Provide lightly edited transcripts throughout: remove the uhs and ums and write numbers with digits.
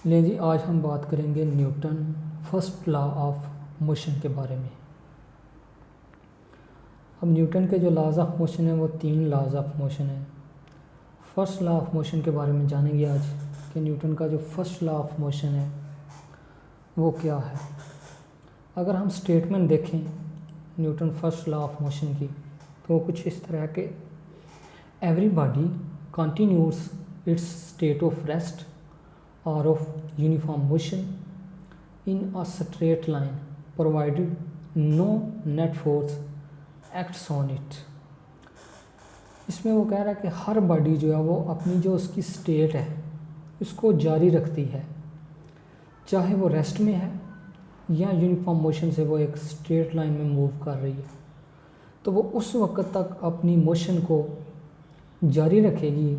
ले जी, आज हम बात करेंगे Newton first law of motion के बारे में। अब न्यूटन के जो लॉज ऑफ मोशन है वो 3 लॉज ऑफ मोशन है। फर्स्ट लॉ ऑफ मोशन के बारे में जानेंगे आज कि न्यूटन का जो फर्स्ट लॉ ऑफ मोशन है वो क्या है। अगर हम स्टेटमेंट देखें Newton first law of motion की तो वो कुछ इस तरह के every body continuous it's state of rest or of uniform motion in a straight line provided no net force acts on it। इसमें वो कह रहा है कि हर बॉडी जो है वो अपनी जो उसकी स्टेट है उसको जारी रखती है, चाहे वो रेस्ट में है या यूनिफॉर्म मोशन से वो एक स्ट्रेट लाइन में मूव कर रही है, तो वो उस वक्त तक अपनी मोशन को जारी रखेगी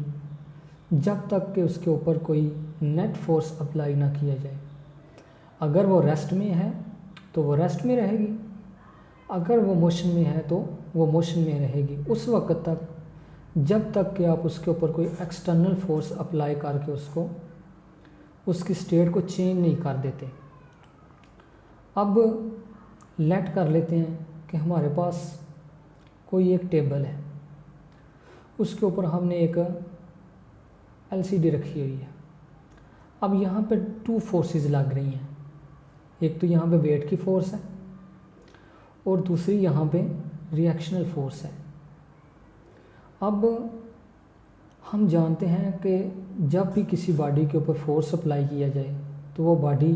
जब तक कि उसके ऊपर कोई नेट फोर्स अप्लाई ना किया जाए। अगर वो रेस्ट में है तो वो रेस्ट में रहेगी, अगर वो मोशन में है तो वो मोशन में रहेगी उस वक्त तक जब तक कि आप उसके ऊपर कोई एक्सटर्नल फोर्स अप्लाई करके उसको उसकी स्टेट को चेंज नहीं कर देते। अब लेट कर लेते हैं कि हमारे पास कोई एक टेबल है, उसके ऊपर हमने एक LCD रखी हुई है। अब यहाँ पे 2 फोर्सेस लग रही हैं, एक तो यहाँ पे वेट की फोर्स है और दूसरी यहाँ पे रिएक्शनल फोर्स है। अब हम जानते हैं कि जब भी किसी बॉडी के ऊपर फोर्स अप्लाई किया जाए तो वो बॉडी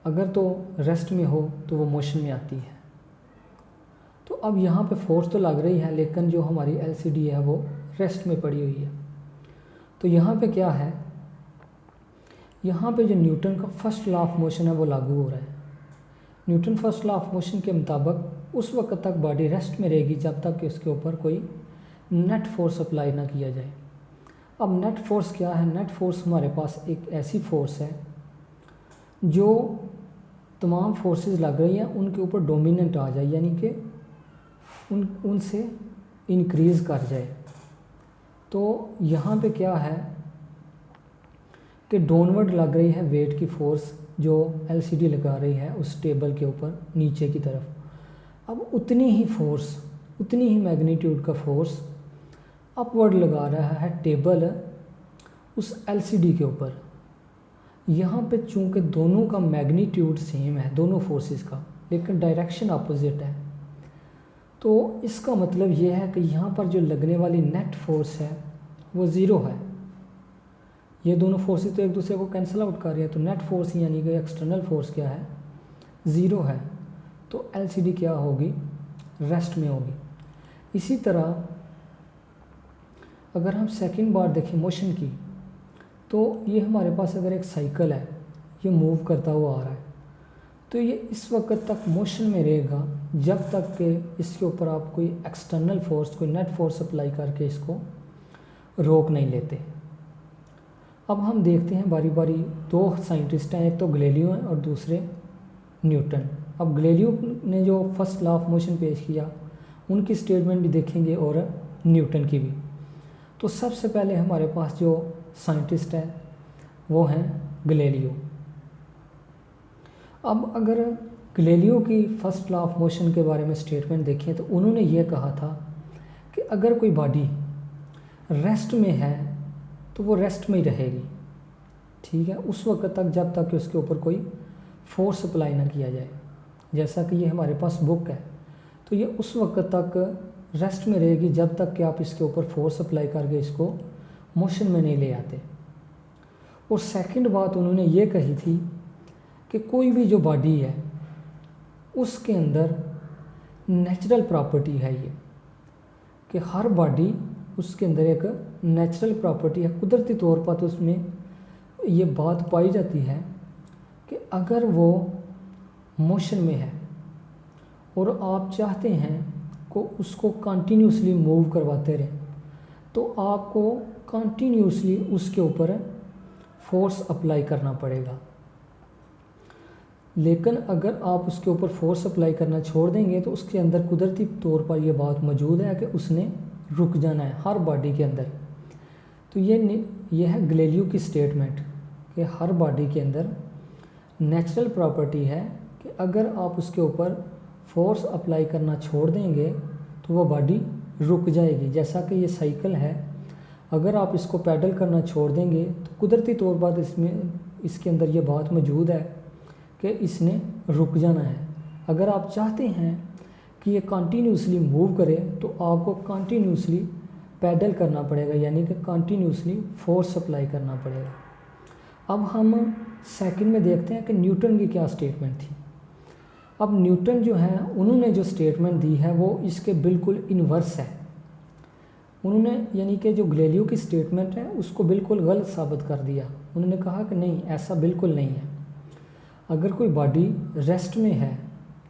अगर तो रेस्ट में हो तो वो मोशन में आती है। तो अब यहाँ पे फोर्स तो लग रही है लेकिन जो हमारी LCD है वो रेस्ट में पड़ी हुई है। तो यहाँ पे क्या है, यहाँ पे जो न्यूटन का फर्स्ट लॉ ऑफ मोशन है वो लागू हो रहा है। Newton first law of motion के मुताबिक उस वक्त तक बॉडी रेस्ट में रहेगी जब तक कि उसके ऊपर कोई नेट फोर्स अप्लाई ना किया जाए। अब नेट फोर्स क्या है? नेट फोर्स हमारे पास एक ऐसी फोर्स है जो तमाम फोर्सेस लग रही हैं उनके ऊपर डोमिनेंट आ जाए, यानी कि उनसे इंक्रीज़ कर जाए। तो यहाँ पे क्या है कि डाउनवर्ड लग रही है वेट की फोर्स जो LCD लगा रही है उस टेबल के ऊपर नीचे की तरफ। अब उतनी ही फोर्स, उतनी ही मैग्नीट्यूड का फोर्स अपवर्ड लगा रहा है टेबल उस LCD के ऊपर। यहाँ पे चूँकि दोनों का मैग्नीट्यूड सेम है, दोनों फोर्सेस का, लेकिन डायरेक्शन अपोजिट है, तो इसका मतलब ये है कि यहाँ पर जो लगने वाली नेट फोर्स है वो ज़ीरो है। ये दोनों फोर्सेस तो एक दूसरे को कैंसिल आउट कर रही है, तो नेट फोर्स यानी कि एक्सटर्नल फोर्स क्या है? ज़ीरो है। तो LCD क्या होगी? रेस्ट में होगी। इसी तरह अगर हम सेकंड बार देखें मोशन की, तो ये हमारे पास अगर एक साइकिल है, ये मूव करता हुआ आ रहा है, तो ये इस वक्त तक मोशन में रहेगा जब तक कि इसके ऊपर आप कोई एक्सटर्नल फोर्स, कोई नेट फोर्स अप्लाई करके इसको रोक नहीं लेते। अब हम देखते हैं बारी बारी, 2 साइंटिस्ट हैं, एक तो गैलीलियो हैं और दूसरे न्यूटन। अब गैलीलियो ने जो फर्स्ट लॉ ऑफ मोशन पेश किया उनकी स्टेटमेंट भी देखेंगे और न्यूटन की भी। तो सबसे पहले हमारे पास जो साइंटिस्ट है वो हैं गैलीलियो। अब अगर गैलीलियो की फर्स्ट लॉ ऑफ मोशन के बारे में स्टेटमेंट देखें तो उन्होंने ये कहा था कि अगर कोई बॉडी रेस्ट में है तो वो रेस्ट में ही रहेगी, ठीक है, उस वक्त तक जब तक कि उसके ऊपर कोई फोर्स अप्लाई ना किया जाए। जैसा कि ये हमारे पास बुक है, तो ये उस वक्त तक रेस्ट में रहेगी जब तक कि आप इसके ऊपर फोर्स अप्लाई करके इसको मोशन में नहीं ले आते। और सेकंड बात उन्होंने ये कही थी कि कोई भी जो बॉडी है उसके अंदर नेचुरल प्रॉपर्टी है ये, कि हर बॉडी उसके अंदर एक नेचुरल प्रॉपर्टी है, कुदरती तौर पर तो उसमें ये बात पाई जाती है कि अगर वो मोशन में है और आप चाहते हैं को उसको कंटिन्यूसली मूव करवाते रहें, तो आपको कंटिन्यूसली उसके ऊपर फोर्स अप्लाई करना पड़ेगा। लेकिन अगर आप उसके ऊपर फोर्स अप्लाई करना छोड़ देंगे तो उसके अंदर कुदरती तौर पर यह बात मौजूद है कि उसने रुक जाना है हर बॉडी के अंदर। तो ये है गैलीलियो की स्टेटमेंट कि हर बॉडी के अंदर नेचुरल प्रॉपर्टी है कि अगर आप उसके ऊपर फोर्स अप्लाई करना छोड़ देंगे तो वो बॉडी रुक जाएगी। जैसा कि ये साइकिल है, अगर आप इसको पैडल करना छोड़ देंगे तो कुदरती तौर पर इसके अंदर ये बात मौजूद है कि इसने रुक जाना है। अगर आप चाहते हैं कि ये कंटिन्यूसली मूव करे तो आपको कंटिन्यूसली पैडल करना पड़ेगा, यानी कि कंटिन्यूसली फोर्स अप्लाई करना पड़ेगा। अब हम सेकंड में देखते हैं कि न्यूटन की क्या स्टेटमेंट थी। अब न्यूटन जो है उन्होंने जो स्टेटमेंट दी है वो इसके बिल्कुल इन्वर्स है। उन्होंने यानी कि जो गैलीलियो की स्टेटमेंट है उसको बिल्कुल गलत साबित कर दिया। उन्होंने कहा कि नहीं, ऐसा बिल्कुल नहीं है। अगर कोई बॉडी रेस्ट में है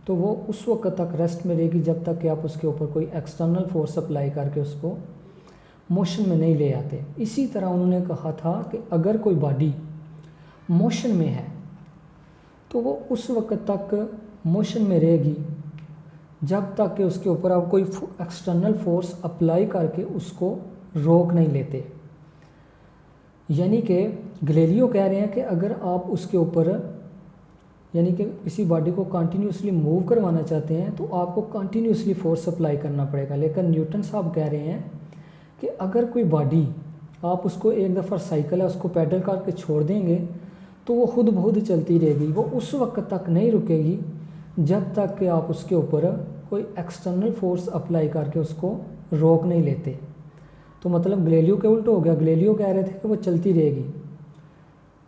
तो वो उस वक्त तक रेस्ट में रहेगी जब तक कि आप उसके ऊपर कोई एक्सटर्नल फोर्स अप्लाई करके उसको मोशन में नहीं ले आते। इसी तरह उन्होंने कहा था कि अगर कोई बॉडी मोशन में है तो वो उस वक्त तक मोशन में रहेगी जब तक कि उसके ऊपर आप कोई एक्सटर्नल फोर्स अप्लाई करके उसको रोक नहीं लेते। यानी कि गैलीलियो कह रहे हैं कि अगर आप उसके ऊपर यानी कि किसी बॉडी को कंटिन्यूसली मूव करवाना चाहते हैं तो आपको कंटिन्यूसली फोर्स अप्लाई करना पड़ेगा। लेकिन न्यूटन साहब कह रहे हैं कि अगर कोई बॉडी आप उसको एक दफ़ा साइकिल है उसको पैडल करके छोड़ देंगे तो वो खुद बहुत चलती रहेगी, वो उस वक्त तक नहीं रुकेगी जब तक कि आप उसके ऊपर कोई एक्सटर्नल फोर्स अप्लाई करके उसको रोक नहीं लेते। तो मतलब गैलीलियो के उल्ट हो गया। गैलीलियो कह रहे थे कि वो चलती रहेगी,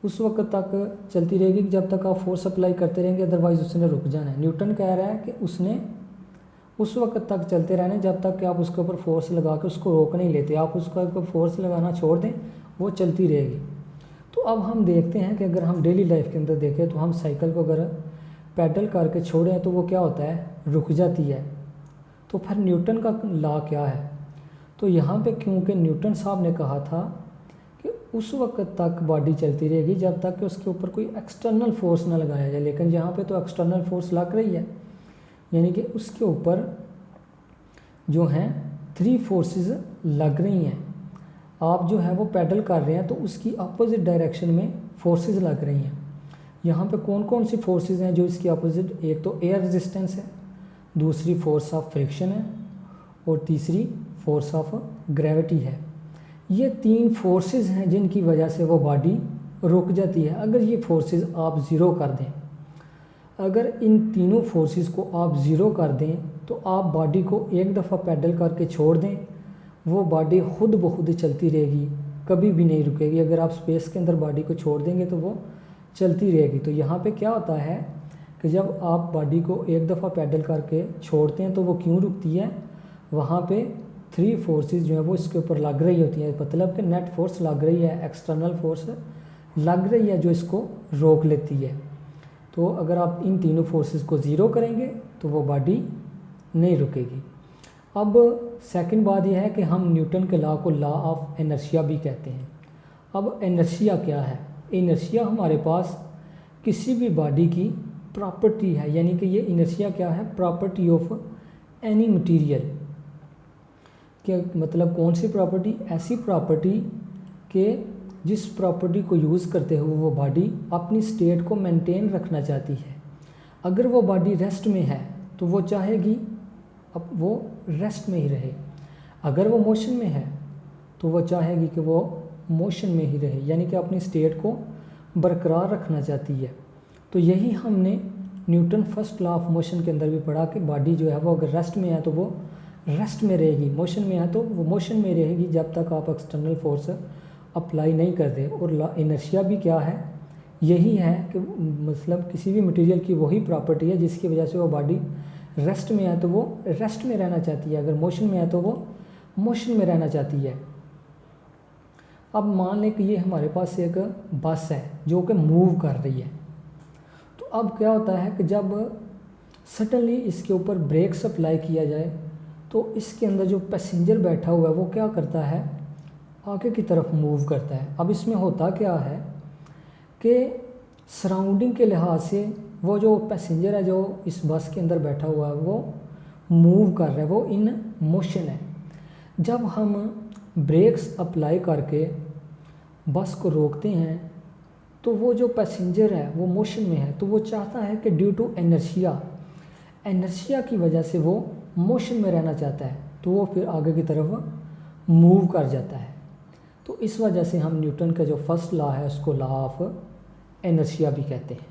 उस वक्त तक चलती रहेगी जब तक आप फोर्स अप्लाई करते रहेंगे, अदरवाइज़ उसने रुक जाना है। न्यूटन कह रहा है कि उसने उस वक्त तक चलते रहना जब तक कि आप उसके ऊपर फोर्स लगा के उसको रोक नहीं लेते। आप उसका ऊपर फोर्स लगाना छोड़ दें वो चलती रहेगी। तो अब हम देखते हैं कि अगर हम डेली लाइफ के अंदर देखें तो हम साइकिल को अगर पैडल करके छोड़ें तो वो क्या होता है, रुक जाती है। तो फिर न्यूटन का लॉ क्या है? तो यहाँ पे क्योंकि न्यूटन साहब ने कहा था कि उस वक्त तक बॉडी चलती रहेगी जब तक कि उसके ऊपर कोई एक्सटर्नल फोर्स ना लगाया जाए। लेकिन यहाँ पे तो एक्सटर्नल फोर्स लग रही है, यानी कि उसके ऊपर जो हैं 3 फोर्सेस लग रही हैं। आप जो है वो पैडल कर रहे हैं तो उसकी अपोजिट डायरेक्शन में फोर्सेस लग रही हैं। यहाँ पे कौन कौन सी फोर्सेस हैं जो इसकी अपोजिट? एक तो एयर रेजिस्टेंस है, दूसरी फोर्स ऑफ फ्रिक्शन है और तीसरी फोर्स ऑफ ग्रेविटी है। ये 3 फोर्सेस हैं जिनकी वजह से वो बॉडी रुक जाती है। अगर ये फोर्सेस आप ज़ीरो कर दें, अगर इन तीनों फोर्सेस को आप ज़ीरो कर दें तो आप बॉडी को एक दफ़ा पैडल करके छोड़ दें, वो बॉडी खुद ब खुद चलती रहेगी, कभी भी नहीं रुकेगी। अगर आप स्पेस के अंदर बॉडी को छोड़ देंगे तो वो चलती रहेगी। तो यहाँ पे क्या होता है कि जब आप बॉडी को एक दफ़ा पैडल करके छोड़ते हैं तो वो क्यों रुकती है? वहाँ पे 3 फोर्सेस जो है वो इसके ऊपर लग रही होती हैं। मतलब कि नेट फोर्स लग रही है, एक्सटर्नल फोर्स लग रही है जो इसको रोक लेती है। तो अगर आप इन तीनों फोर्सेस को ज़ीरो करेंगे तो वो बॉडी नहीं रुकेगी। अब सेकंड बात यह है कि हम न्यूटन के लॉ को लॉ ऑफ इनर्शिया भी कहते हैं। अब इनर्शिया क्या है? इनर्शिया हमारे पास किसी भी बॉडी की प्रॉपर्टी है, यानी कि ये इनर्शिया क्या है? Property of any material. क्या मतलब कौन सी प्रॉपर्टी? ऐसी प्रॉपर्टी के जिस प्रॉपर्टी को यूज़ करते हुए वो बॉडी अपनी स्टेट को मेंटेन रखना चाहती है। अगर वो बॉडी रेस्ट में है तो वो चाहेगी अब वो रेस्ट में ही रहे, अगर वो मोशन में है तो वो चाहेगी कि वो मोशन में ही रहे, यानी कि अपनी स्टेट को बरकरार रखना चाहती है। तो यही हमने Newton first law of motion के अंदर भी पढ़ा कि बॉडी जो है वो अगर रेस्ट में है तो वो रेस्ट में रहेगी, मोशन में है तो वो मोशन में रहेगी जब तक आप एक्सटर्नल फोर्स अप्लाई नहीं करते। और लॉ इनर्शिया भी क्या है? यही है कि मतलब किसी भी मटेरियल की वही प्रॉपर्टी है जिसकी वजह से वो बॉडी रेस्ट में है तो वो रेस्ट में रहना चाहती है, अगर मोशन में है तो वो मोशन में रहना चाहती है। अब मान लें कि ये हमारे पास एक बस है जो कि मूव कर रही है। तो अब क्या होता है कि जब सडनली इसके ऊपर ब्रेक्स अप्लाई किया जाए तो इसके अंदर जो पैसेंजर बैठा हुआ है वो क्या करता है? आगे की तरफ मूव करता है। अब इसमें होता क्या है कि सराउंडिंग के लिहाज से वो जो पैसेंजर है जो इस बस के अंदर बैठा हुआ है वो मूव कर रहा है, वो इन मोशन है। जब हम ब्रेक्स अप्लाई करके बस को रोकते हैं तो वो जो पैसेंजर है वो मोशन में है, तो वो चाहता है कि ड्यू टू एनर्शिया की वजह से वो मोशन में रहना चाहता है, तो वो फिर आगे की तरफ मूव कर जाता है। तो इस वजह से हम न्यूटन का जो फर्स्ट लॉ है उसको लॉ ऑफ एनर्शिया भी कहते हैं।